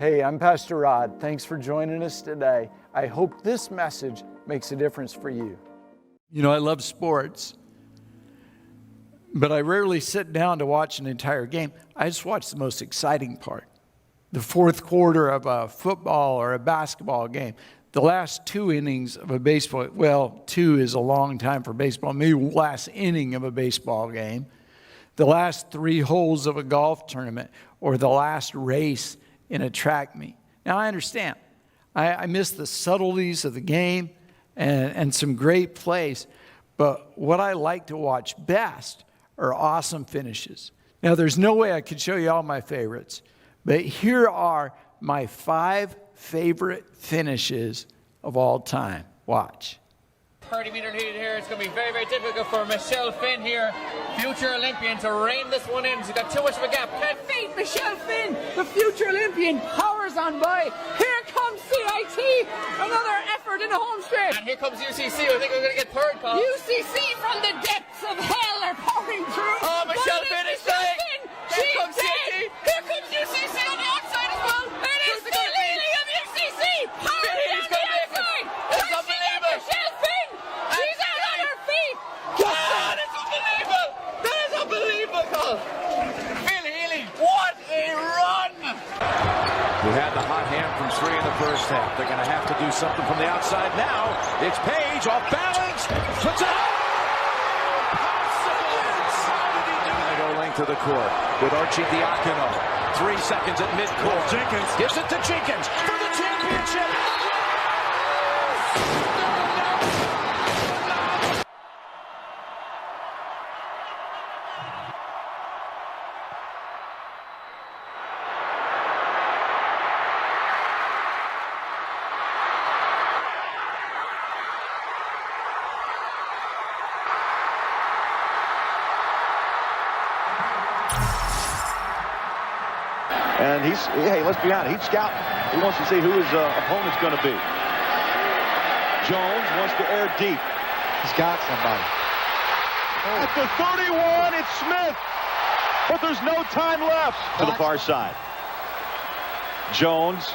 Hey, I'm Pastor Rod. Thanks for joining us today. I hope this message makes a difference for you. You know, I love sports, but I rarely sit down to watch an entire game. I just watch the most exciting part. The fourth quarter of a football or a basketball game. The last two innings of a baseball, well, two is a long time for baseball, maybe last inning of a baseball game. The last three holes of a golf tournament, or the last race in a track meet. Now, I understand. I miss the subtleties of the game and some great plays, but what I like to watch best are awesome finishes. Now, there's no way I could show you all my favorites, but here are my 5 favorite finishes of all time. Watch. 30-meter lead here. It's going to be very, very difficult for Michelle Finn here, future Olympian, to rein this one in. She's got too much of a gap. Can't beat Michelle Finn, the future Olympian, powers on by. Here comes CIT, another effort in the home straight. And here comes UCC. I think we're going to get third call. UCC from the depths of hell are pouring through. Oh, Michelle Finn is dying. Here comes CIT. Here comes UCC on the outside as well. It is the leading of UCC. Powering on the outside. It's unbelievable. Michelle Finn. She's out on her feet. God, it's unbelievable. That is unbelievable. Phil Healy, what a run. Who had the hot hand from 3 in the first half. They're going to have to do something from the outside now. It's Page off balance. Puts it up. They go length of the court with Archie Diacono. 3 seconds at midcourt. Jenkins gives it to Jenkins for the championship. And hey, let's be honest, he's scouting. He wants to see who his opponent's going to be. Jones wants to air deep. He's got somebody. At the 31, it's Smith. But there's no time left. To the far side. Jones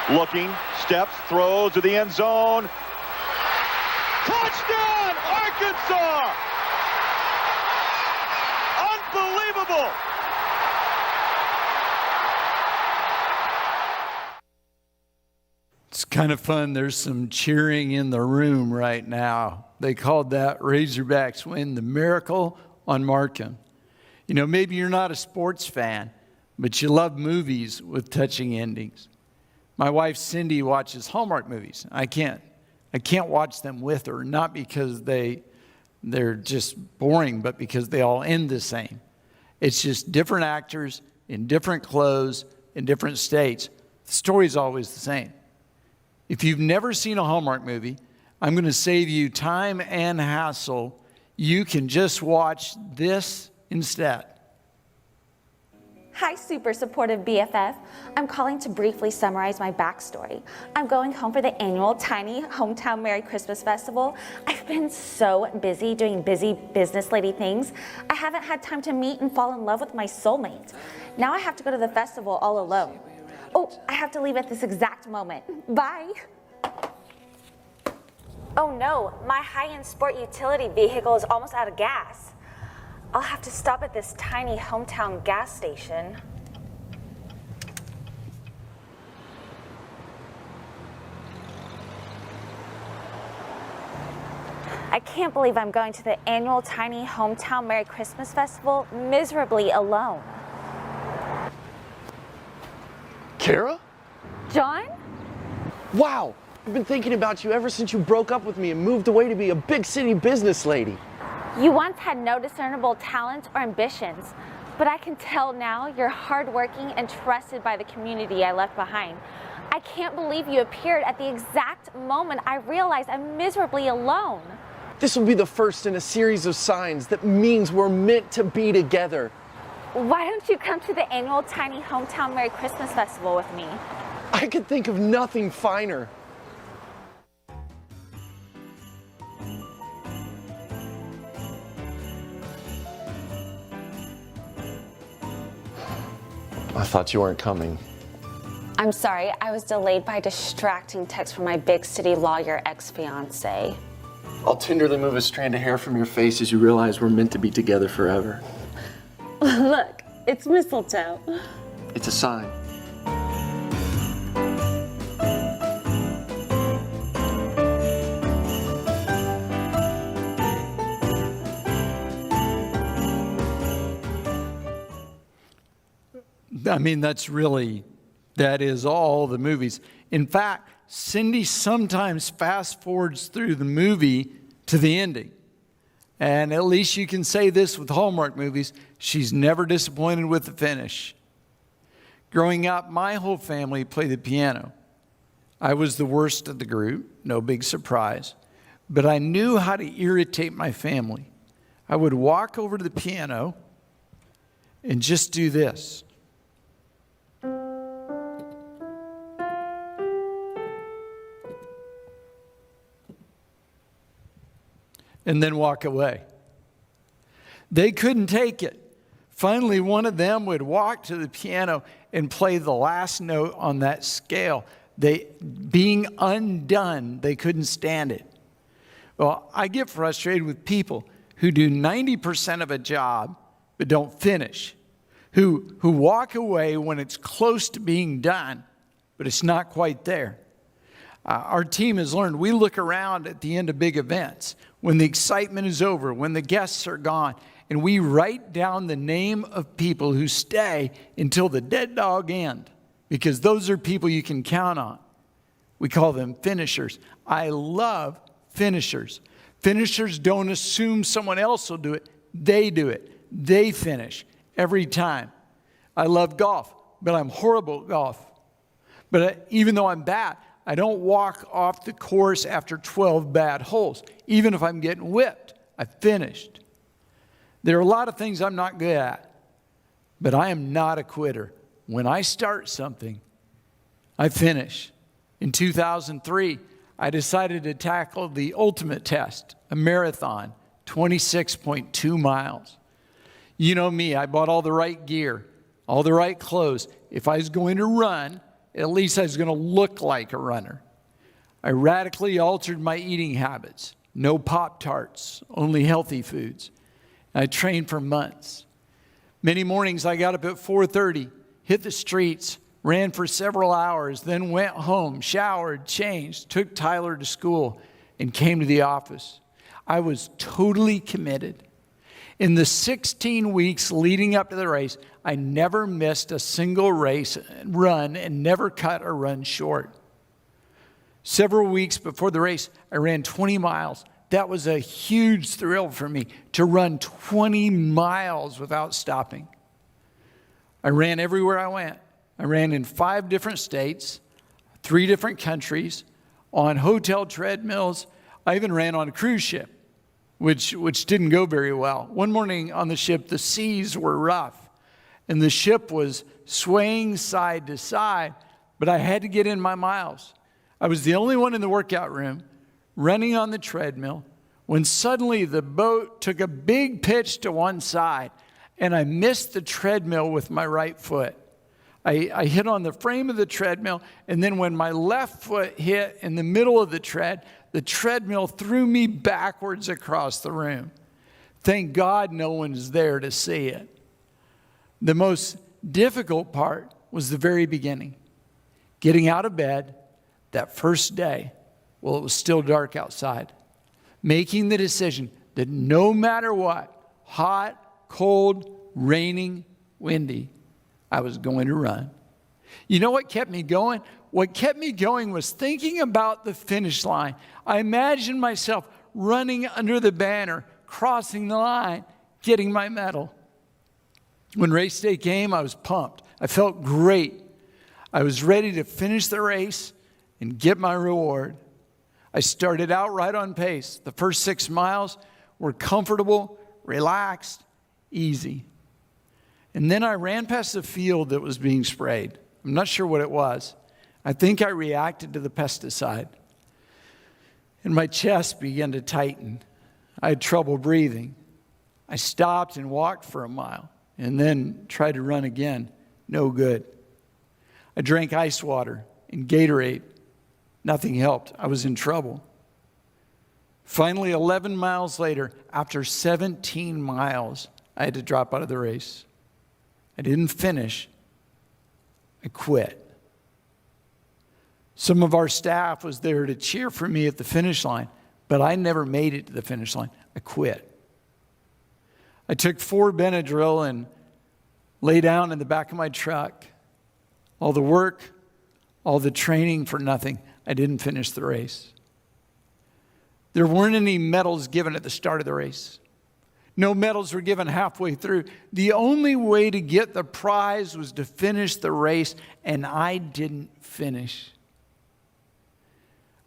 looking, steps, throws to the end zone. Touchdown, Arkansas! Unbelievable! It's kind of fun. There's some cheering in the room right now. They called that Razorbacks win the Miracle on Markham. You know, maybe you're not a sports fan, but you love movies with touching endings. My wife Cindy watches Hallmark movies. I can't watch them with her, not because they're just boring, but because they all end the same. It's just different actors in different clothes in different states. The story's always the same. If you've never seen a Hallmark movie, I'm going to save you time and hassle. You can just watch this instead. Hi, super supportive BFF. I'm calling to briefly summarize my backstory. I'm going home for the annual Tiny Hometown Merry Christmas Festival. I've been so busy doing busy business lady things. I haven't had time to meet and fall in love with my soulmate. Now I have to go to the festival all alone. Oh, I have to leave at this exact moment. Bye. Oh no, my high-end sport utility vehicle is almost out of gas. I'll have to stop at this tiny hometown gas station. I can't believe I'm going to the annual Tiny Hometown Merry Christmas Festival miserably alone. Kara? John? Wow, I've been thinking about you ever since you broke up with me and moved away to be a big city business lady. You once had no discernible talent or ambitions, but I can tell now you're hardworking and trusted by the community I left behind. I can't believe you appeared at the exact moment I realized I'm miserably alone. This will be the first in a series of signs that means we're meant to be together. Why don't you come to the annual Tiny Hometown Merry Christmas Festival with me? I could think of nothing finer. I thought you weren't coming. I'm sorry, I was delayed by a distracting text from my big city lawyer ex-fiance. I'll tenderly move a strand of hair from your face as you realize we're meant to be together forever. Look, it's mistletoe. It's a sign. I mean, that is all the movies. In fact, Cindy sometimes fast forwards through the movie to the ending. And at least you can say this with Hallmark movies, she's never disappointed with the finish. Growing up, my whole family played the piano. I was the worst of the group, no big surprise. But I knew how to irritate my family. I would walk over to the piano and just do this. And then walk away. They couldn't take it. Finally, one of them would walk to the piano and play the last note on that scale. Being undone, they couldn't stand it. Well, I get frustrated with people who do 90% of a job but don't finish, who walk away when it's close to being done, but it's not quite there. Our team has learned we look around at the end of big events, when the excitement is over, when the guests are gone, and we write down the name of people who stay until the dead dog end, because those are people you can count on. We call them finishers. I love finishers. Finishers don't assume someone else will do it. They do it. They finish every time. I love golf, but I'm horrible at golf. But even though I'm bad, I don't walk off the course after 12 bad holes. Even if I'm getting whipped, I finished. There are a lot of things I'm not good at, but I am not a quitter. When I start something, I finish. In 2003, I decided to tackle the ultimate test, a marathon, 26.2 miles. You know me, I bought all the right gear, all the right clothes. If I was going to run, at least I was going to look like a runner. I radically altered my eating habits. No Pop-Tarts, only healthy foods. I trained for months. Many mornings I got up at 4:30, hit the streets, ran for several hours, then went home, showered, changed, took Tyler to school, and came to the office. I was totally committed. In the 16 weeks leading up to the race, I never missed a single race run and never cut a run short. Several weeks before the race, I ran 20 miles. That was a huge thrill for me, to run 20 miles without stopping. I ran everywhere I went. I ran in 5 different states, 3 different countries, on hotel treadmills. I even ran on a cruise ship, which didn't go very well. One morning on the ship, the seas were rough, and the ship was swaying side to side, but I had to get in my miles. I was the only one in the workout room, running on the treadmill, when suddenly the boat took a big pitch to one side, and I missed the treadmill with my right foot. I hit on the frame of the treadmill, and then when my left foot hit in the middle of the treadmill threw me backwards across the room. Thank God no one's there to see it. The most difficult part was the very beginning. Getting out of bed that first day, while it was still dark outside. Making the decision that no matter what, hot, cold, raining, windy, I was going to run. You know what kept me going? What kept me going was thinking about the finish line. I imagined myself running under the banner, crossing the line, getting my medal. When race day came, I was pumped. I felt great. I was ready to finish the race and get my reward. I started out right on pace. The first 6 miles were comfortable, relaxed, easy. And then I ran past the field that was being sprayed. I'm not sure what it was. I think I reacted to the pesticide. And my chest began to tighten. I had trouble breathing. I stopped and walked for a mile and then tried to run again. No good. I drank ice water and Gatorade. Nothing helped. I was in trouble. Finally, 11 miles later, after 17 miles, I had to drop out of the race. I didn't finish. I quit. Some of our staff was there to cheer for me at the finish line, but I never made it to the finish line. I quit. I took 4 Benadryl and lay down in the back of my truck. All the work, all the training for nothing. I didn't finish the race. There weren't any medals given at the start of the race. No medals were given halfway through. The only way to get the prize was to finish the race, and I didn't finish.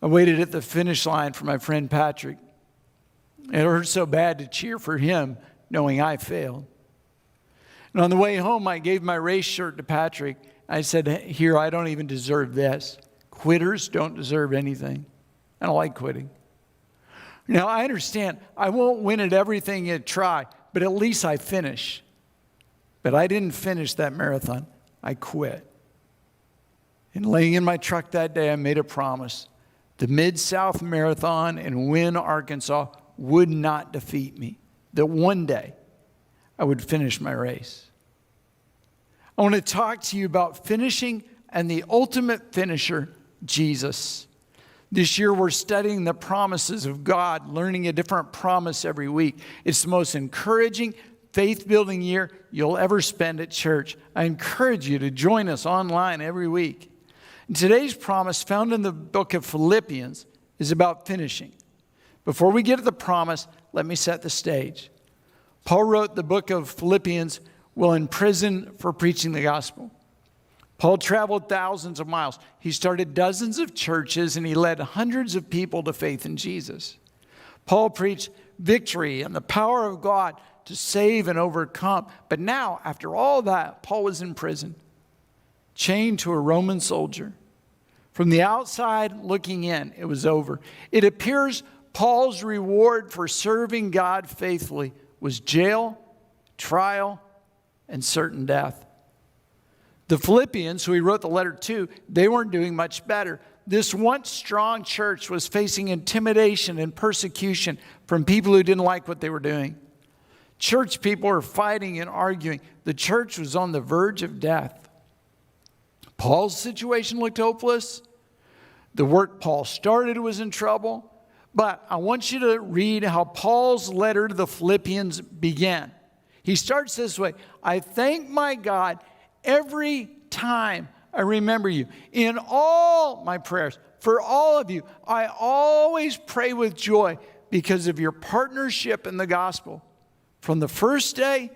I waited at the finish line for my friend Patrick. It hurt so bad to cheer for him, knowing I failed. And on the way home, I gave my race shirt to Patrick. I said, "Here, I don't even deserve this. Quitters don't deserve anything. I don't like quitting." Now, I understand I won't win at everything you try, but at least I finish. But I didn't finish that marathon. I quit. And laying in my truck that day, I made a promise. The Mid-South Marathon in Wynne, Arkansas would not defeat me. That one day I would finish my race. I want to talk to you about finishing and the ultimate finisher, Jesus. This year we're studying the promises of God, learning a different promise every week. It's the most encouraging, faith-building year you'll ever spend at church. I encourage you to join us online every week. And today's promise, found in the book of Philippians, is about finishing. Before we get to the promise, let me set the stage. Paul wrote the book of Philippians while in prison for preaching the gospel. Paul traveled thousands of miles. He started dozens of churches, and he led hundreds of people to faith in Jesus. Paul preached victory and the power of God to save and overcome. But now, after all that, Paul was in prison, chained to a Roman soldier. From the outside looking in, it was over. It appears Paul's reward for serving God faithfully was jail, trial, and certain death. The Philippians, who he wrote the letter to, they weren't doing much better. This once strong church was facing intimidation and persecution from people who didn't like what they were doing. Church people were fighting and arguing. The church was on the verge of death. Paul's situation looked hopeless. The work Paul started was in trouble. But I want you to read how Paul's letter to the Philippians began. He starts this way: "I thank my God every time I remember you. In all my prayers, for all of you, I always pray with joy because of your partnership in the gospel. From the first day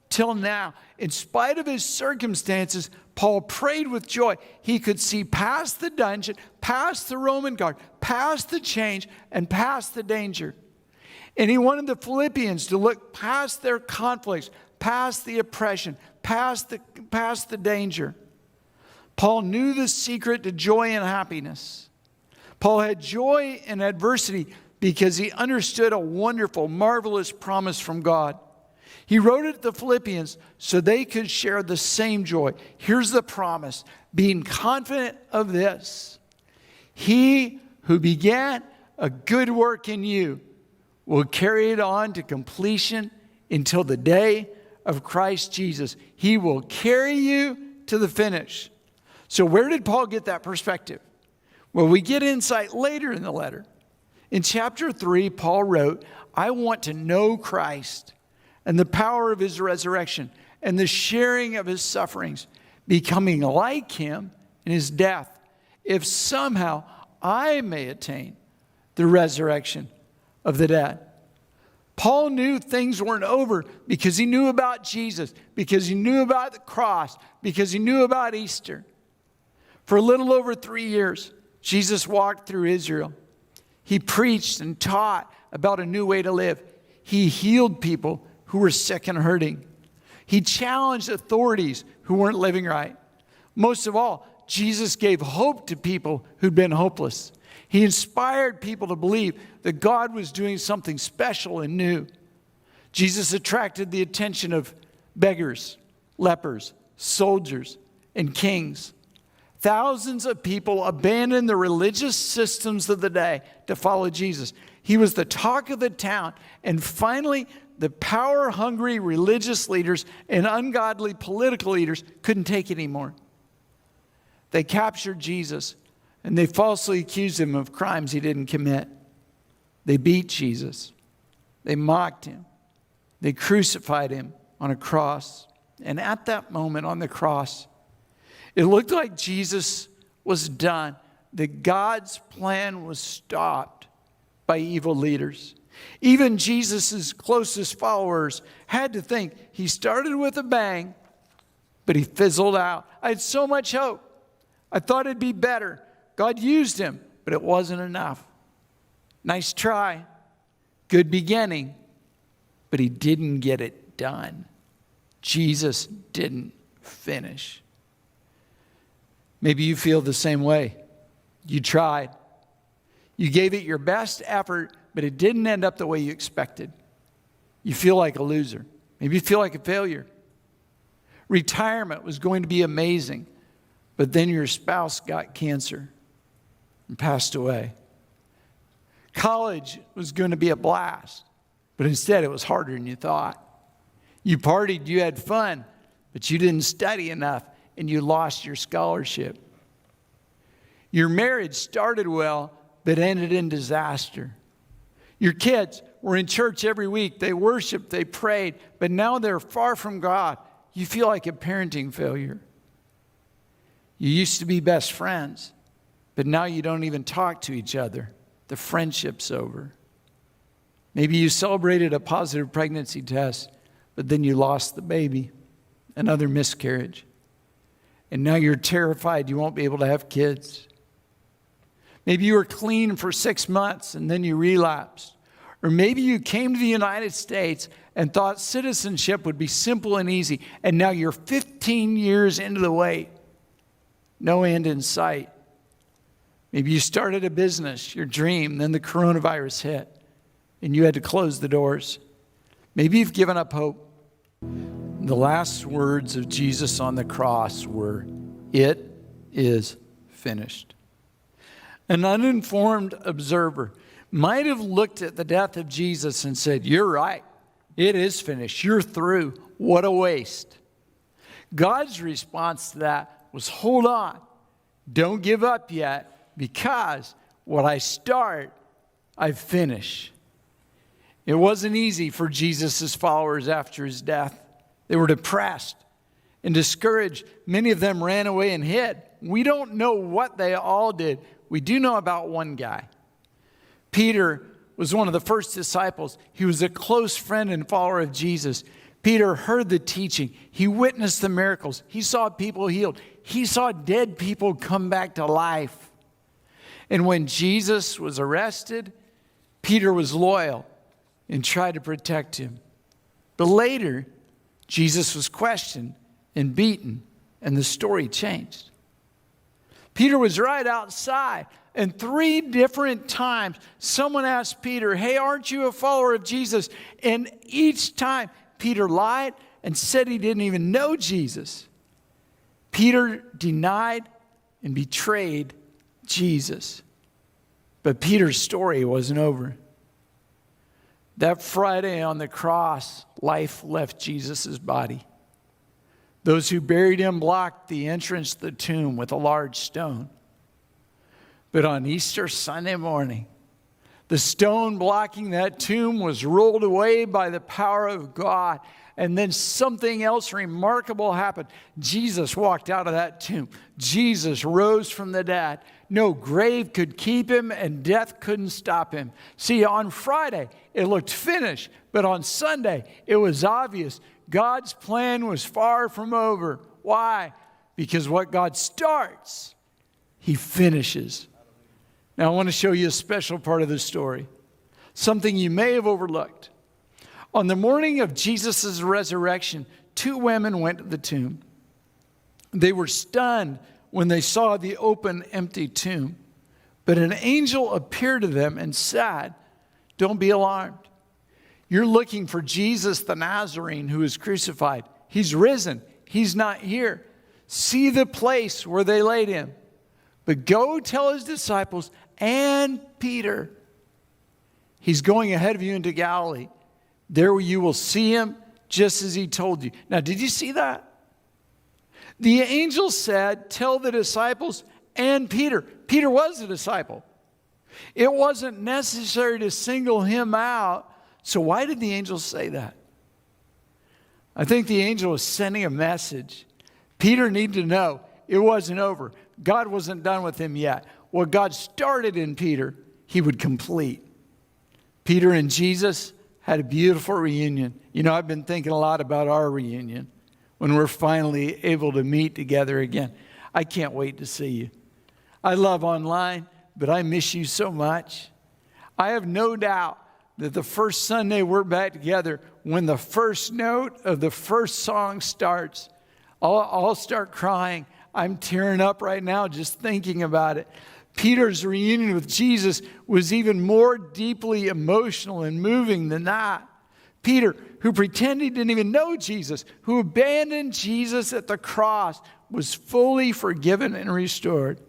till now, in spite of his circumstances, Paul prayed with joy. He could see past the dungeon, past the Roman guard, past the change, and past the danger. And he wanted the Philippians to look past their conflicts, past the oppression, past the danger. Paul knew the secret to joy and happiness. Paul had joy in adversity because he understood a wonderful, marvelous promise from God. He wrote it to the Philippians so they could share the same joy. Here's the promise: being confident of this, he who began a good work in you will carry it on to completion until the day of Christ Jesus. He will carry you to the finish. So where did Paul get that perspective? Well, we get insight later in the letter. In chapter 3, Paul wrote, "I want to know Christ and the power of his resurrection and the sharing of his sufferings, becoming like him in his death, if somehow I may attain the resurrection of the dead." Paul knew things weren't over because he knew about Jesus, because he knew about the cross, because he knew about Easter. For a little over 3 years, Jesus walked through Israel. He preached and taught about a new way to live. He healed people who were sick and hurting. He challenged authorities who weren't living right. Most of all, Jesus gave hope to people who'd been hopeless. He inspired people to believe that God was doing something special and new. Jesus attracted the attention of beggars, lepers, soldiers, and kings. Thousands of people abandoned the religious systems of the day to follow Jesus. He was the talk of the town. And finally, the power-hungry religious leaders and ungodly political leaders couldn't take it anymore. They captured Jesus, and they falsely accused him of crimes he didn't commit. They beat Jesus. They mocked him. They crucified him on a cross. And at that moment on the cross, it looked like Jesus was done, that God's plan was stopped by evil leaders. Even Jesus' closest followers had to think he started with a bang, but he fizzled out. I had so much hope. I thought it'd be better. God used him, but it wasn't enough. Nice try, good beginning, but he didn't get it done. Jesus didn't finish. Maybe you feel the same way. You tried. You gave it your best effort, but it didn't end up the way you expected. You feel like a loser. Maybe you feel like a failure. Retirement was going to be amazing, but then your spouse got cancer and passed away. College was going to be a blast, but instead it was harder than you thought. You partied, you had fun, but you didn't study enough, and you lost your scholarship. Your marriage started well, but ended in disaster. Your kids were in church every week. They worshiped, they prayed, but now they're far from God. You feel like a parenting failure. You used to be best friends, but now you don't even talk to each other. The friendship's over. Maybe you celebrated a positive pregnancy test, but then you lost the baby, another miscarriage. And now you're terrified you won't be able to have kids. Maybe you were clean for 6 months and then you relapsed. Or maybe you came to the United States and thought citizenship would be simple and easy, and now you're 15 years into the wait. No end in sight. Maybe you started a business, your dream, then the coronavirus hit, and you had to close the doors. Maybe you've given up hope. The last words of Jesus on the cross were, "It is finished." An uninformed observer might have looked at the death of Jesus and said, "You're right. It is finished. You're through. What a waste." God's response to that was, "Hold on. Don't give up yet, because what I start, I finish." It wasn't easy for Jesus' followers after his death. They were depressed and discouraged. Many of them ran away and hid. We don't know what they all did. We do know about one guy. Peter was one of the first disciples. He was a close friend and follower of Jesus. Peter heard the teaching. He witnessed the miracles. He saw people healed. He saw dead people come back to life. And when Jesus was arrested, Peter was loyal and tried to protect him. But later, Jesus was questioned and beaten, and the story changed. Peter was right outside, and 3 different times someone asked Peter, "Hey, aren't you a follower of Jesus?" And each time Peter lied and said he didn't even know Jesus. Peter denied and betrayed Jesus. But Peter's story wasn't over. That Friday on the cross, life left Jesus' body. Those who buried him blocked the entrance to the tomb with a large stone. But on Easter Sunday morning, the stone blocking that tomb was rolled away by the power of God. And then something else remarkable happened. Jesus walked out of that tomb. Jesus rose from the dead. No grave could keep him, and death couldn't stop him. See, on Friday, it looked finished. But on Sunday, it was obvious. God's plan was far from over. Why? Because what God starts, he finishes. Now, I want to show you a special part of the story, something you may have overlooked. On the morning of Jesus' resurrection, 2 women went to the tomb. They were stunned when they saw the open, empty tomb. But an angel appeared to them and said, "Don't be alarmed. You're looking for Jesus the Nazarene who was crucified. He's risen. He's not here. see the place where they laid him. But go tell his disciples and Peter, he's going ahead of you into Galilee. There you will see him just as he told you. Now, did you see that? The angel said, tell the disciples and Peter. Peter was a disciple. It wasn't necessary to single him out. So why did the angel say that? I think the angel was sending a message. Peter needed to know it wasn't over. God wasn't done with him yet. What God started in Peter, he would complete. Peter and Jesus had a beautiful reunion. You know, I've been thinking a lot about our reunion when we're finally able to meet together again. I can't wait to see you. I love online, but I miss you so much. I have no doubt that the first Sunday we're back together, when the first note of the first song starts, I'll start crying. I'm tearing up right now just thinking about it. Peter's reunion with Jesus was even more deeply emotional and moving than that. Peter, who pretended he didn't even know Jesus, who abandoned Jesus at the cross, was fully forgiven and restored.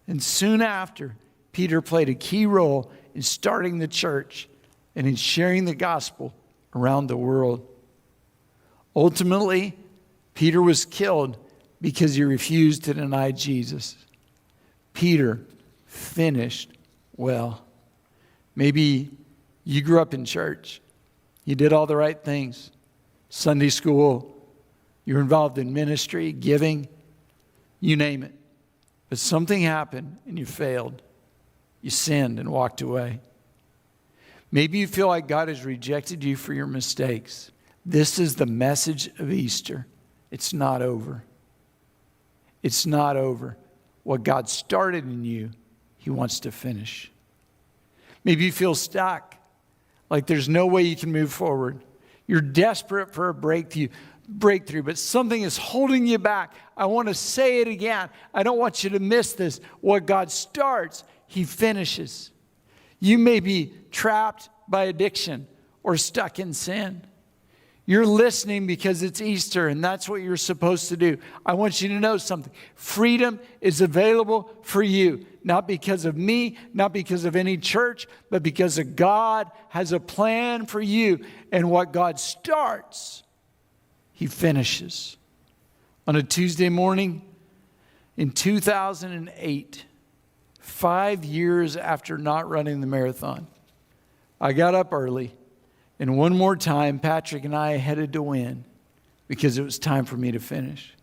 And soon after, Peter played a key role in starting the church and in sharing the gospel around the world. Ultimately, Peter was killed because he refused to deny Jesus. Peter finished well. Maybe you grew up in church. You did all the right things. Sunday school, you were involved in ministry, giving, you name it. But something happened and you failed. You sinned and walked away. Maybe you feel like God has rejected you for your mistakes. This is the message of Easter. It's not over. It's not over. What God started in you, he wants to finish. Maybe you feel stuck, like there's no way you can move forward. You're desperate for a breakthrough, but something is holding you back. I want to say it again. I don't want you to miss this. What God starts, he finishes. You may be trapped by addiction or stuck in sin. You're listening because it's Easter and that's what you're supposed to do. I want you to know something. Freedom is available for you, not because of me, not because of any church, but because of God has a plan for you. And what God starts, he finishes. On a Tuesday morning in 2008, 5 years after not running the marathon, I got up early. And one more time, Patrick and I headed to win because it was time for me to finish.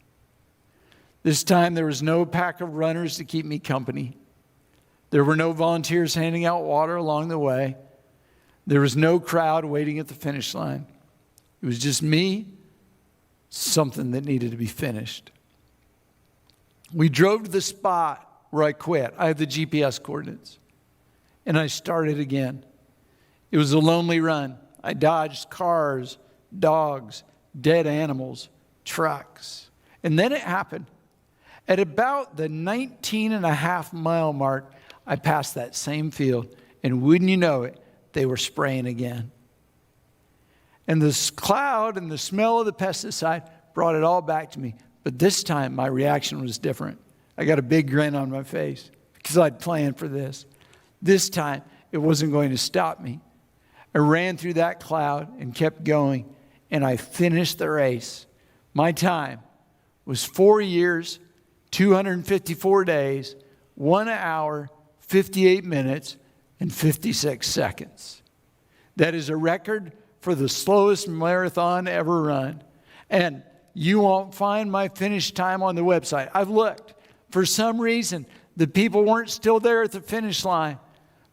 This time, there was no pack of runners to keep me company. There were no volunteers handing out water along the way. There was no crowd waiting at the finish line. It was just me, something that needed to be finished. We drove to the spot where I quit. I had the GPS coordinates. And I started again. It was a lonely run. I dodged cars, dogs, dead animals, trucks. And then it happened. At about the 19.5-mile mark, I passed that same field. And wouldn't you know it, they were spraying again. And this cloud and the smell of the pesticide brought it all back to me. But this time, my reaction was different. I got a big grin on my face because I'd planned for this. This time, it wasn't going to stop me. I ran through that cloud and kept going, and I finished the race. My time was 4 years, 254 days, 1 hour, 58 minutes, and 56 seconds. That is a record for the slowest marathon ever run. And you won't find my finish time on the website. I've looked. For some reason, the people weren't still there at the finish line.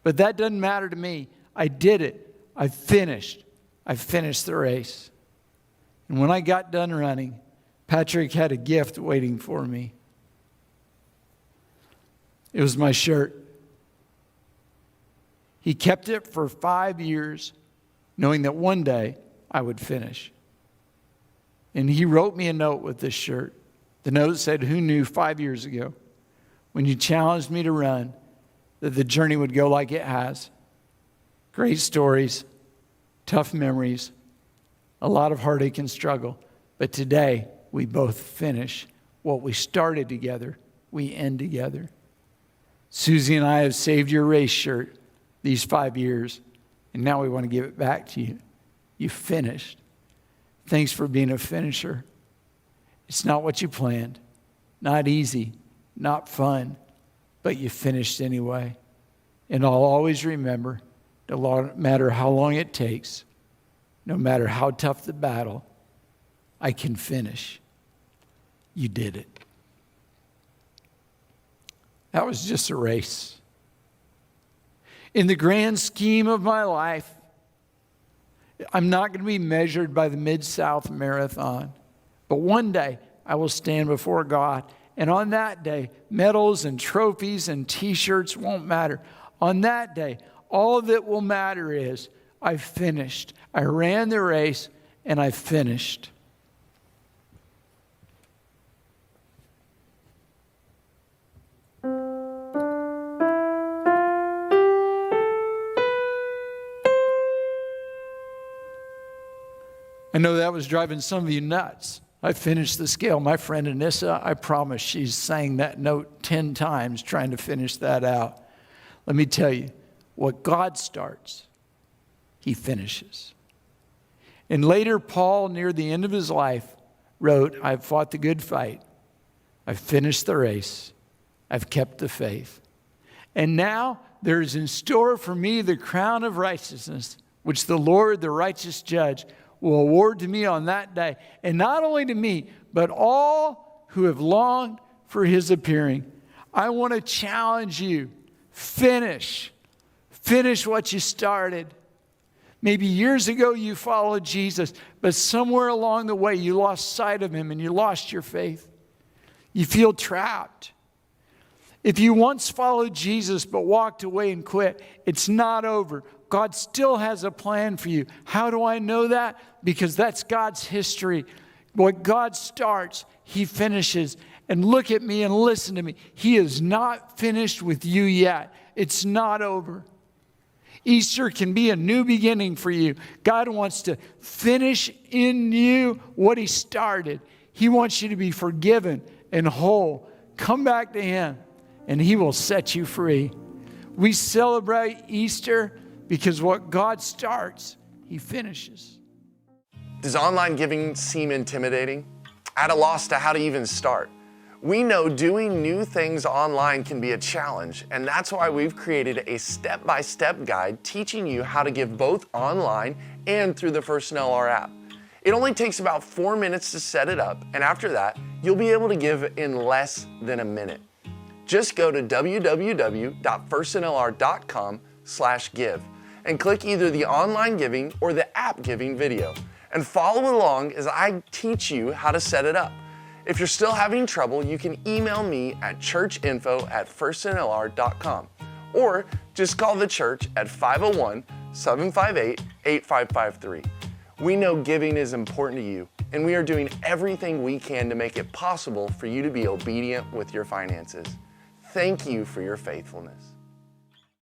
But that doesn't matter to me. I did it. I finished the race. And when I got done running, Patrick had a gift waiting for me. It was my shirt. He kept it for 5 years, knowing that one day I would finish. And he wrote me a note with this shirt. The note said, "Who knew 5 years ago, when you challenged me to run, that the journey would go like it has? Great stories, tough memories, a lot of heartache and struggle. But today, we both finish what we started together, we end together. Susie and I have saved your race shirt these 5 years, and now we want to give it back to you. You finished. Thanks for being a finisher. It's not what you planned, not easy, not fun, but you finished anyway. And I'll always remember, no matter how long it takes, no matter how tough the battle, I can finish. You did it. That was just a race. In the grand scheme of my life, I'm not going to be measured by the Mid-South Marathon. But one day, I will stand before God. And on that day, medals and trophies and T-shirts won't matter. On that day, all that will matter is I finished. I ran the race and I finished. I know that was driving some of you nuts. I finished the scale. My friend Anissa, I promise she's sang that note 10 times trying to finish that out. Let me tell you, what God starts, he finishes. And later, Paul, near the end of his life, wrote, I've fought the good fight. I've finished the race. I've kept the faith. And now there is in store for me the crown of righteousness, which the Lord, the righteous judge, will award to me on that day. And not only to me, but all who have longed for his appearing. I want to challenge you. Finish. Finish what you started. Maybe years ago you followed Jesus, but somewhere along the way you lost sight of him and you lost your faith. You feel trapped. If you once followed Jesus but walked away and quit, it's not over. God still has a plan for you. How do I know that? Because that's God's history. What God starts, he finishes. And look at me and listen to me. He is not finished with you yet. It's not over. Easter can be a new beginning for you. God wants to finish in you what he started. He wants you to be forgiven and whole. Come back to him and he will set you free. We celebrate Easter because what God starts, he finishes. Does online giving seem intimidating? At a loss to how to even start? We know doing new things online can be a challenge, and that's why we've created a step-by-step guide teaching you how to give both online and through the First and LR app. It only takes about 4 minutes to set it up, and after that, you'll be able to give in less than a minute. Just go to www.firstnlr.com/give and click either the online giving or the app giving video, and follow along as I teach you how to set it up. If you're still having trouble, you can email me at churchinfo@firstnlr.com or just call the church at 501-758-8553. We know giving is important to you, and we are doing everything we can to make it possible for you to be obedient with your finances. Thank you for your faithfulness.